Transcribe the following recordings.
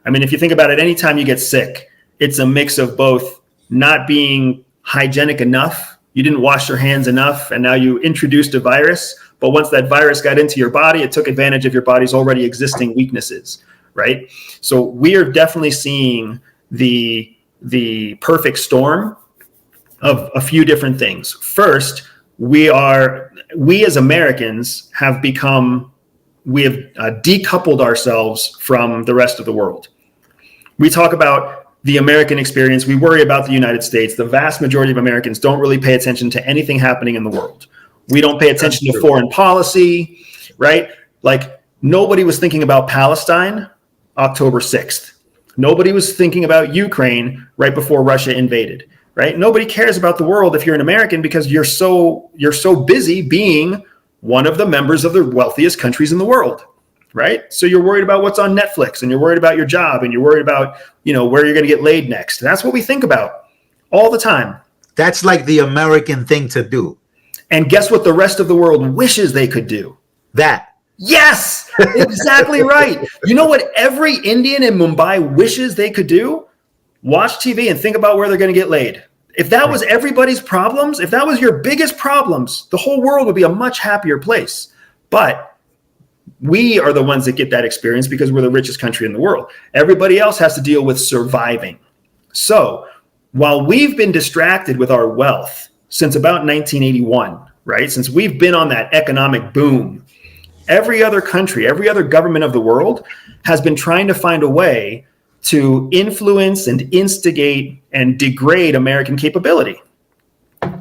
I mean, if you think about it, anytime you get sick, it's a mix of both not being hygienic enough, you didn't wash your hands enough, and now you introduced a virus. But once that virus got into your body, it took advantage of your body's already existing weaknesses, right? So we are definitely seeing the perfect storm of a few different things. First, we as Americans have decoupled ourselves from the rest of the world. We talk about the American experience. We worry about the United States. The vast majority of Americans don't really pay attention to anything happening in the world. We don't pay attention to foreign policy, right? Like, nobody was thinking about Palestine October 6th. Nobody was thinking about Ukraine right before Russia invaded. Right? Nobody cares about the world if you're an American, because you're so busy being one of the members of the wealthiest countries in the world, right? So you're worried about what's on Netflix, and you're worried about your job, and you're worried about, where you're going to get laid next. That's what we think about all the time. That's like the American thing to do. And guess what the rest of the world wishes they could do? That. Yes, exactly right. You know what every Indian in Mumbai wishes they could do? Watch TV and think about where they're going to get laid. If that was everybody's problems, if that was your biggest problems, the whole world would be a much happier place. But we are the ones that get that experience because we're the richest country in the world. Everybody else has to deal with surviving. So while we've been distracted with our wealth since about 1981, right? Since we've been on that economic boom, every other country, every other government of the world has been trying to find a way to influence and instigate and degrade American capability.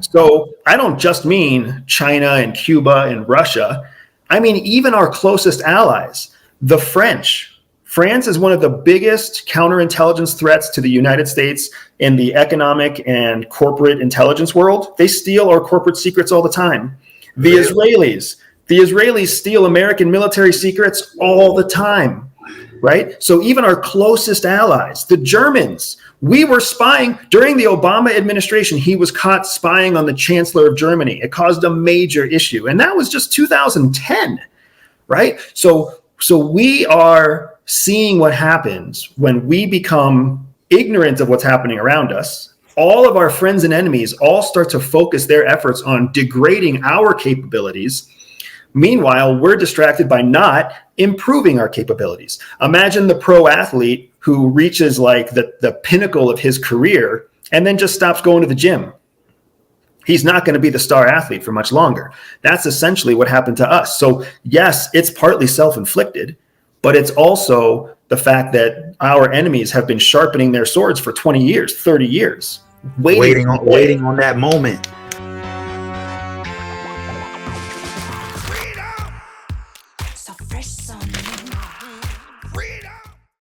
So I don't just mean China and Cuba and Russia. I mean, even our closest allies, the French. France is one of the biggest counterintelligence threats to the United States in the economic and corporate intelligence world. They steal our corporate secrets all the time. The Israelis steal American military secrets all the time. Right? So even our closest allies, the Germans, we were spying during the Obama administration. He was caught spying on the Chancellor of Germany. It caused a major issue. And that was just 2010, right? So we are seeing what happens when we become ignorant of what's happening around us. All of our friends and enemies all start to focus their efforts on degrading our capabilities. Meanwhile, we're distracted by not improving our capabilities. Imagine the pro athlete who reaches like the pinnacle of his career and then just stops going to the gym. He's not going to be the star athlete for much longer. That's essentially what happened to us. So yes, it's partly self-inflicted, but it's also the fact that our enemies have been sharpening their swords for 20 years, 30 years, waiting on that moment. So fresh, so new.